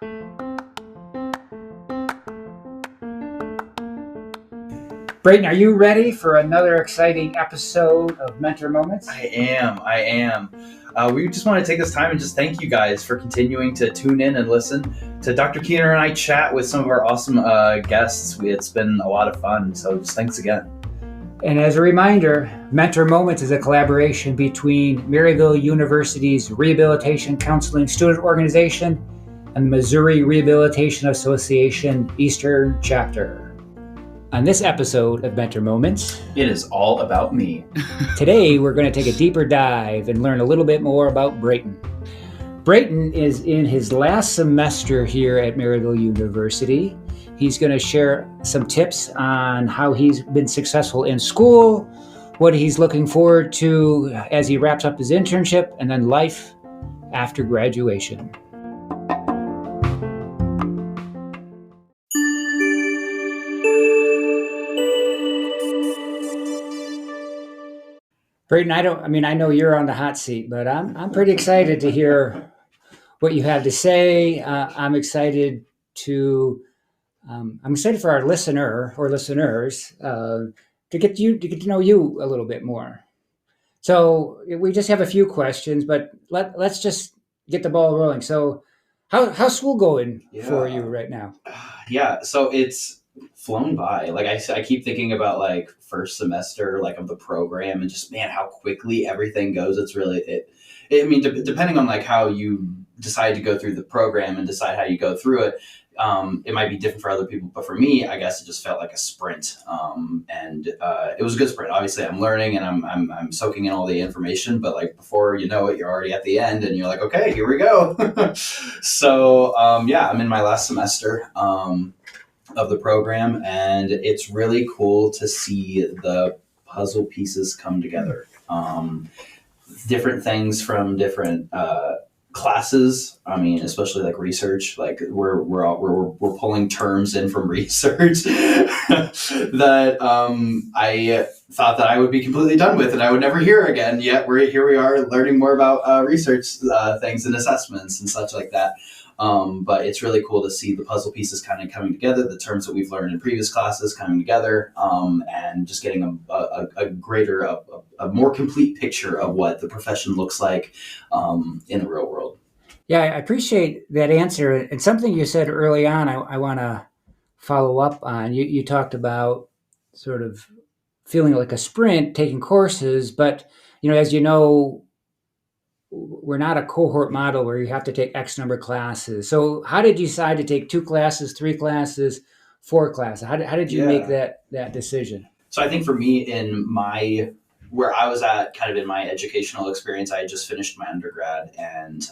Brayton, are you ready for another exciting episode of Mentor Moments? I am. We just want to take this time and just thank you guys for continuing to tune in and listen to Dr. Keener and I chat with some of our awesome guests. It's been a lot of fun, so just thanks again. And as a reminder, Mentor Moments is a collaboration between Maryville University's Rehabilitation Counseling Student Organization and the Missouri Rehabilitation Association Eastern Chapter. On this episode of Mentor Moments, it is all about me. Today, we're going to take a deeper dive and learn a little bit more about Brayton. Brayton is in his last semester here at Maryville University. He's going to share some tips on how he's been successful in school, what he's looking forward to as he wraps up his internship, and then life after graduation. Brayton, I know you're on the hot seat, but I'm pretty excited to hear what you have to say. I'm excited for our listener or listeners to get to know you a little bit more. So we just have a few questions, but let's just get the ball rolling. So how's school going for you right now? So it's flown by. Like I keep thinking about like first semester like of the program and just man how quickly everything goes. It's really depending on like how you decide to go through the program and decide how you go through it, it might be different for other people, but for me I guess it just felt like a sprint, and it was a good sprint. Obviously I'm learning and I'm soaking in all the information, but like before you know it you're already at the end and you're like, okay, here we go. So I'm in my last semester of the program, and it's really cool to see the puzzle pieces come together. Different things from different classes. I mean, especially like research. Like we're pulling terms in from research that I thought that I would be completely done with and I would never hear again. Yet we are learning more about research things and assessments and such like that. But it's really cool to see the puzzle pieces kind of coming together, the terms that we've learned in previous classes coming together, and just getting a greater, a more complete picture of what the profession looks like in the real world. Yeah, I appreciate that answer. And something you said early on, I want to follow up on. You talked about sort of feeling like a sprint, taking courses, but as you know, we're not a cohort model where you have to take X number of classes. So how did you decide to take 2 classes, 3 classes, 4 classes? How did you make that decision? So I think for me where I was at kind of in my educational experience, I had just finished my undergrad, and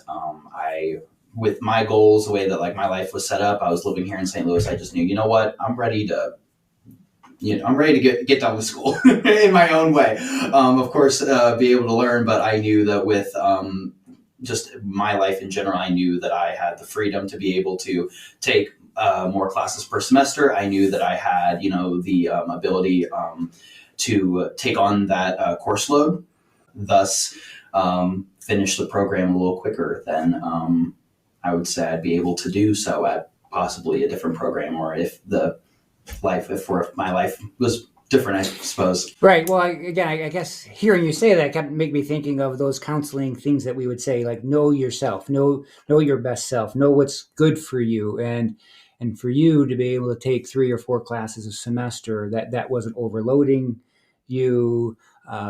with my goals, the way that like my life was set up, I was living here in St. Louis. I just knew, you know what, I'm ready to get done with school in my own way. Of course, be able to learn, but I knew that with just my life in general, I knew that I had the freedom to be able to take more classes per semester. I knew that I had, the ability to take on that course load, thus finish the program a little quicker than I would say I'd be able to do so at possibly a different program, or if my life was different, I suppose. Right. Well, I guess hearing you say that kind of make me thinking of those counseling things that we would say, like know yourself, know your best self, know what's good for you, and for you to be able to take 3 or 4 classes a semester, that wasn't overloading you.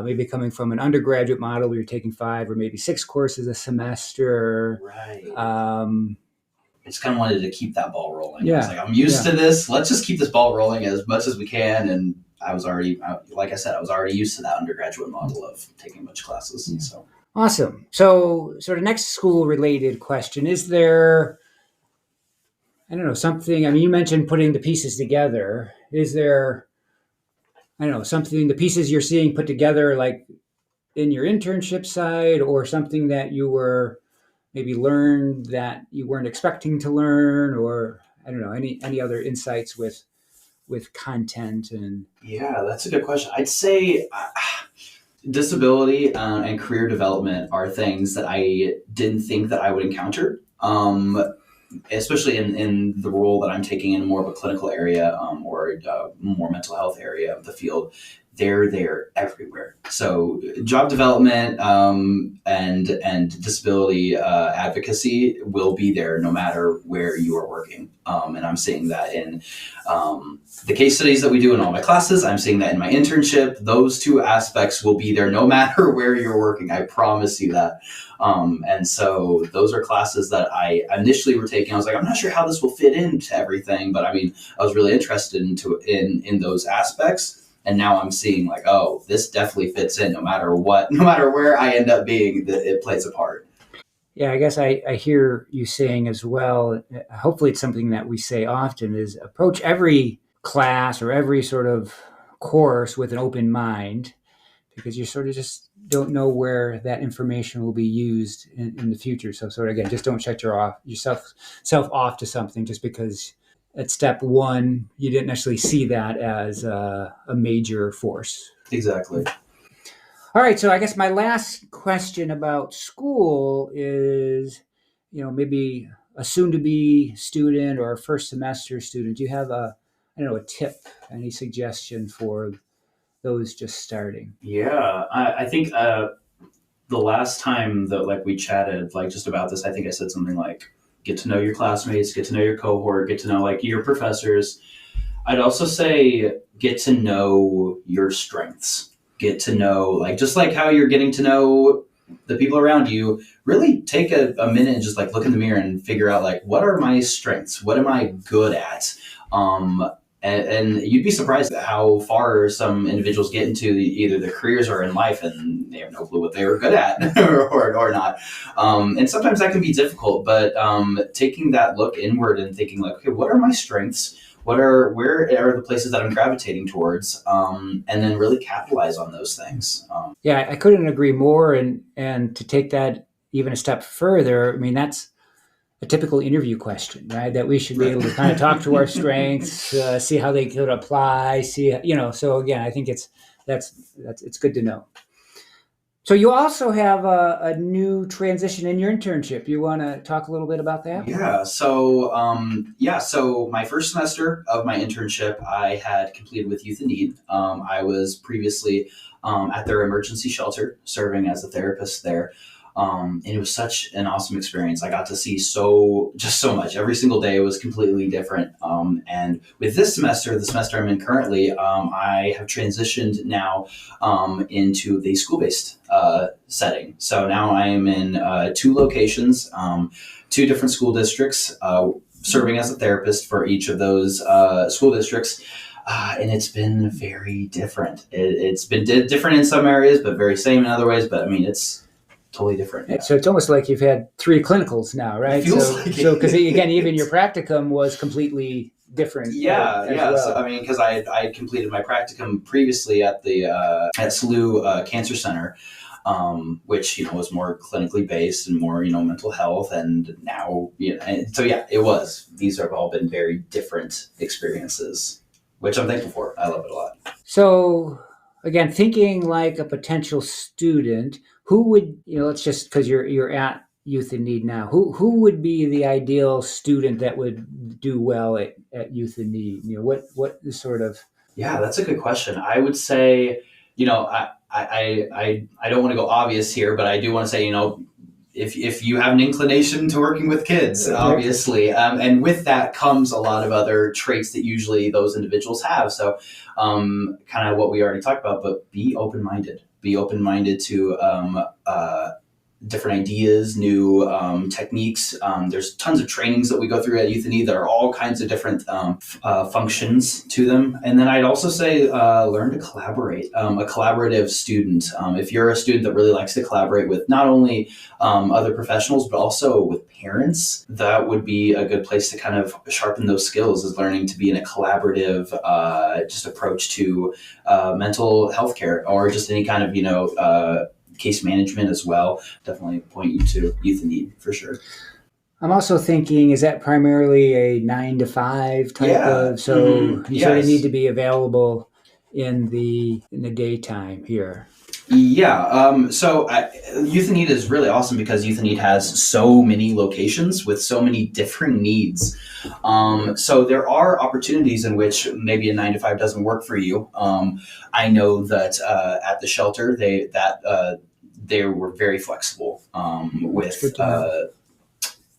Maybe coming from an undergraduate model where you're taking 5 or maybe 6 courses a semester. Right. I just kind of wanted to keep that ball rolling. Yeah. I was like, I'm used to this. Let's just keep this ball rolling as much as we can. And I was already, like I said, I was already used to that undergraduate model of taking a bunch of classes. Yeah. So awesome. So sort of next school related question, is there, I don't know, something, I mean, you mentioned putting the pieces together. Is there, I don't know, something, the pieces you're seeing put together like in your internship side, or something that you were maybe learned that you weren't expecting to learn, or I don't know, any other insights with content? And yeah, that's a good question. I'd say disability and career development are things that I didn't think that I would encounter. especially in the role that I'm taking in more of a clinical area, or more mental health area of the field, they're there everywhere. So job development, and disability advocacy will be there no matter where you are working. And I'm seeing that in the case studies that we do in all my classes. I'm seeing that in my internship. Those two aspects will be there no matter where you're working. I promise you that. And so those are classes that I initially were taking. I was like, I'm not sure how this will fit into everything, but I mean, I was really interested in those aspects. And now I'm seeing like, oh, this definitely fits in no matter what, no matter where I end up being, that it plays a part. Yeah, I guess I hear you saying as well, hopefully it's something that we say often, is approach every class or every sort of course with an open mind, because you sort of just don't know where that information will be used in the future. So sort of, again, just don't shut yourself off to something just because at step one you didn't necessarily see that as a major force. Exactly. All right, so I guess my last question about school is, maybe a soon-to-be student or a first semester student. Do you have a tip, any suggestion for those just starting? Yeah, I think the last time that like we chatted like just about this, I think I said something like, get to know your classmates, get to know your cohort, get to know like your professors. I'd also say get to know your strengths. Get to know, like, just like how you're getting to know the people around you, really take a minute and just like look in the mirror and figure out like, what are my strengths? What am I good at? And you'd be surprised at how far some individuals get into either their careers or in life, and they have no clue what they were good at or not. And sometimes that can be difficult, but taking that look inward and thinking like, okay, what are my strengths? Where are the places that I'm gravitating towards, and then really capitalize on those things. Yeah, I couldn't agree more. And to take that even a step further, I mean, that's a typical interview question, right? That we should be able to kind of talk to our strengths, see how they could apply, So again, I think it's good to know. So you also have a new transition in your internship. You want to talk a little bit about that? Yeah. So my first semester of my internship, I had completed with Youth in Need. I was previously at their emergency shelter, serving as a therapist there. And it was such an awesome experience. I got to see so much. Every single day was completely different. And with this semester, the semester I'm in currently, I have transitioned now into the school-based setting. So now I am in 2 locations, 2 different school districts, serving as a therapist for each of those school districts. And it's been very different. It's been different in some areas, but very same in other ways. But I mean, it's totally different. Yeah. So it's almost like you've had 3 clinicals now, right? It feels like so because again, even your practicum was completely different. Yeah. Well. So, I mean, because I had completed my practicum previously at the at SLU Cancer Center, which was more clinically based and more mental health, and now and so yeah, it was. These have all been very different experiences, which I'm thankful for. I love it a lot. So again, thinking like a potential student, who would, let's just, because you're at Youth in Need now, who would be the ideal student that would do well at Youth in Need? What is sort of... Yeah, that's a good question. I would say, I don't want to go obvious here, but I do want to say, if you have an inclination to working with kids, obviously, and with that comes a lot of other traits that usually those individuals have. So kind of what we already talked about, but be open-minded. Be open-minded to different ideas, new techniques. There's tons of trainings that we go through at Youth in Need that are all kinds of different functions to them. And then I'd also say learn to collaborate. A collaborative student. If you're a student that really likes to collaborate with not only other professionals, but also with parents, that would be a good place to kind of sharpen those skills, is learning to be in a collaborative just approach to mental health care, or just any kind of, case management as well. Definitely point you to Youth in Need for sure. I'm also thinking, is that primarily a 9 to 5 type of? So you sort of need to be available in the daytime here. Yeah. Youth in Need is really awesome because Youth in Need has so many locations with so many different needs. So there are opportunities in which maybe a 9 to 5 doesn't work for you. I know that at the shelter they were very flexible It's with good to know.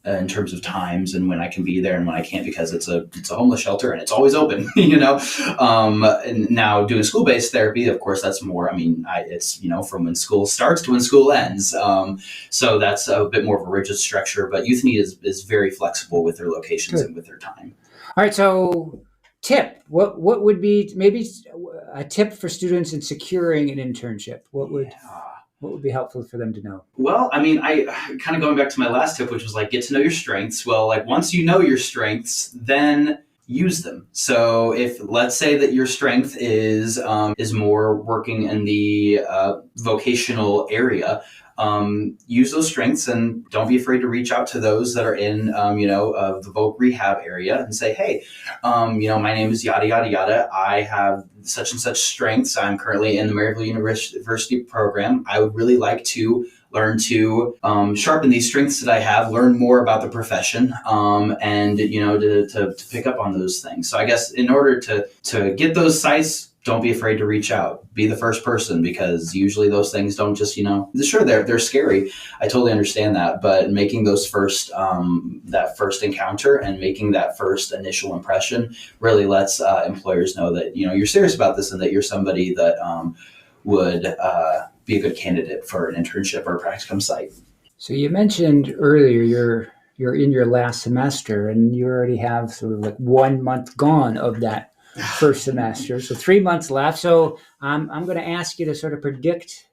in terms of times and when I can be there and when I can't because it's a homeless shelter and it's always open, you know. And now doing school based therapy, of course, that's more. I mean, it's from when school starts to when school ends. So that's a bit more of a rigid structure. But Youth Need is very flexible with their locations Good. and with their time. All right. So, tip. What would be maybe a tip for students in securing an internship? What would be helpful for them to know? Well, I mean, I kind of going back to my last tip, which was like get to know your strengths. Well, like once you know your strengths, then use them. So if let's say that your strength is more working in the vocational area, use those strengths and don't be afraid to reach out to those that are in the voc rehab area and say, hey, my name is yada yada yada. I have such and such strengths. I'm currently in the Maryville University program. I would really like to learn to sharpen these strengths that I have, learn more about the profession, and to pick up on those things. So I guess in order to get those sites, don't be afraid to reach out. Be the first person because usually those things don't just sure they're scary. I totally understand that, but making those that first encounter and making that first initial impression really lets employers know that you're serious about this and that you're somebody that would be a good candidate for an internship or a practicum site. So you mentioned earlier you're in your last semester and you already have sort of like 1 month gone of that first semester. So 3 months left. So I'm going to ask you to sort of predict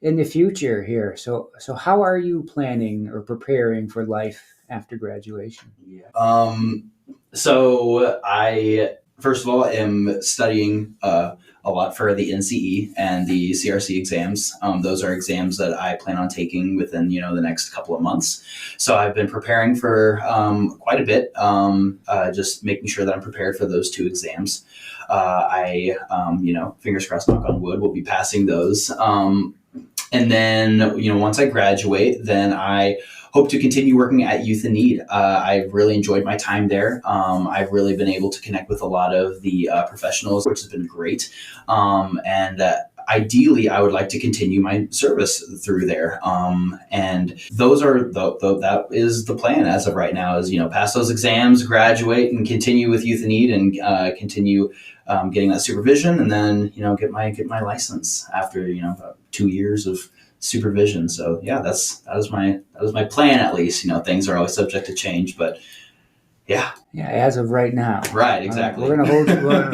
in the future here. So how are you planning or preparing for life after graduation? Yeah. So I first of all am studying a lot for the NCE and the CRC exams. Those are exams that I plan on taking within the next couple of months. So I've been preparing for quite a bit, just making sure that I'm prepared for those two exams. I fingers crossed, knock on wood, will be passing those. And then once I graduate, then I hope to continue working at Youth in Need. I've really enjoyed my time there. I've really been able to connect with a lot of the professionals, which has been great. And ideally, I would like to continue my service through there. And those are that is the plan as of right now. Is pass those exams, graduate, and continue with Youth in Need, and continue getting that supervision, and then get my license after about 2 years of supervision. So yeah, that was my plan, at least. Things are always subject to change, but yeah, as of right now. Right, exactly. We're gonna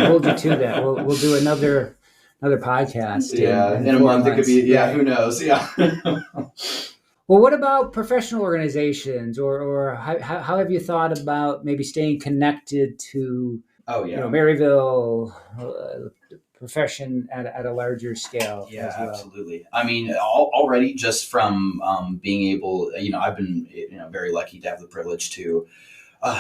hold you to that. We'll do another podcast. In a month it could be. Yeah, who knows? Yeah. Well, what about professional organizations, or how have you thought about maybe staying connected to Maryville profession at a larger scale? Yeah, well? Absolutely. I mean, already just from being able, I've been very lucky to have the privilege to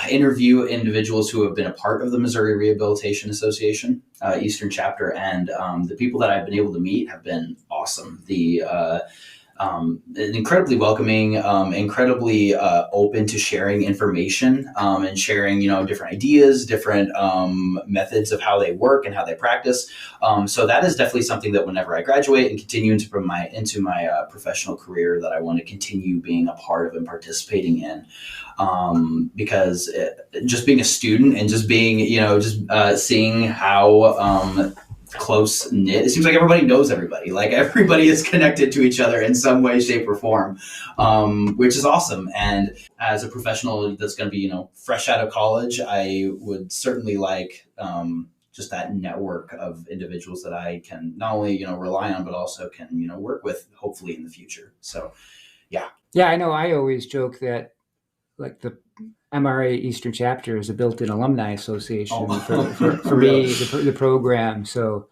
interview individuals who have been a part of the Missouri Rehabilitation Association, Eastern Chapter, and the people that I've been able to meet have been awesome. Incredibly welcoming, incredibly open to sharing information and sharing, different ideas, different methods of how they work and how they practice. So that is definitely something that whenever I graduate and continue into my professional career, that I want to continue being a part of and participating in. Because just being a student and just being, seeing how close knit. It seems like everybody knows everybody. Like everybody is connected to each other in some way, shape, or form, which is awesome. And as a professional that's going to be, fresh out of college, I would certainly like just that network of individuals that I can not only rely on, but also can work with, hopefully in the future. So, yeah. Yeah, I know. I always joke that like the MRA Eastern Chapter is a built-in alumni association for me, the program. So,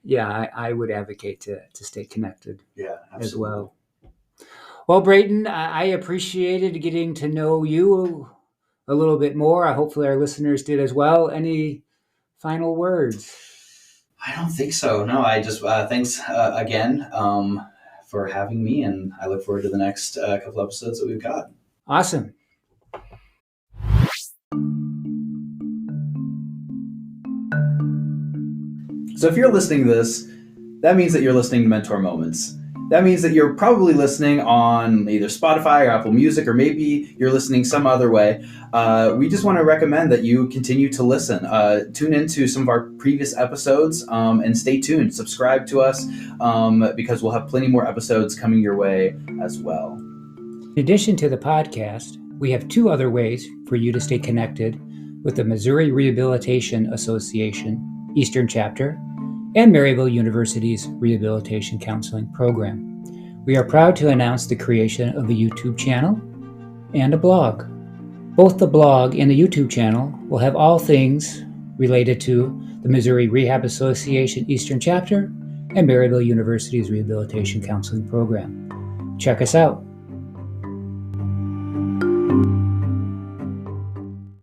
yeah, I would advocate to stay connected. Yeah, absolutely. As well. Well, Brayton, I appreciated getting to know you a little bit more. Hopefully, our listeners did as well. Any final words? I don't think so. No, I just thanks again for having me, and I look forward to the next couple episodes that we've got. Awesome. So if you're listening to this, that means that you're listening to Mentor Moments. That means that you're probably listening on either Spotify or Apple Music, or maybe you're listening some other way. We just want to recommend that you continue to listen. Tune into some of our previous episodes and stay tuned. Subscribe to us because we'll have plenty more episodes coming your way as well. In addition to the podcast, we have 2 other ways for you to stay connected with the Missouri Rehabilitation Association Eastern Chapter and Maryville University's Rehabilitation Counseling Program. We are proud to announce the creation of a YouTube channel and a blog. Both the blog and the YouTube channel will have all things related to the Missouri Rehab Association Eastern Chapter and Maryville University's Rehabilitation Counseling Program. Check us out.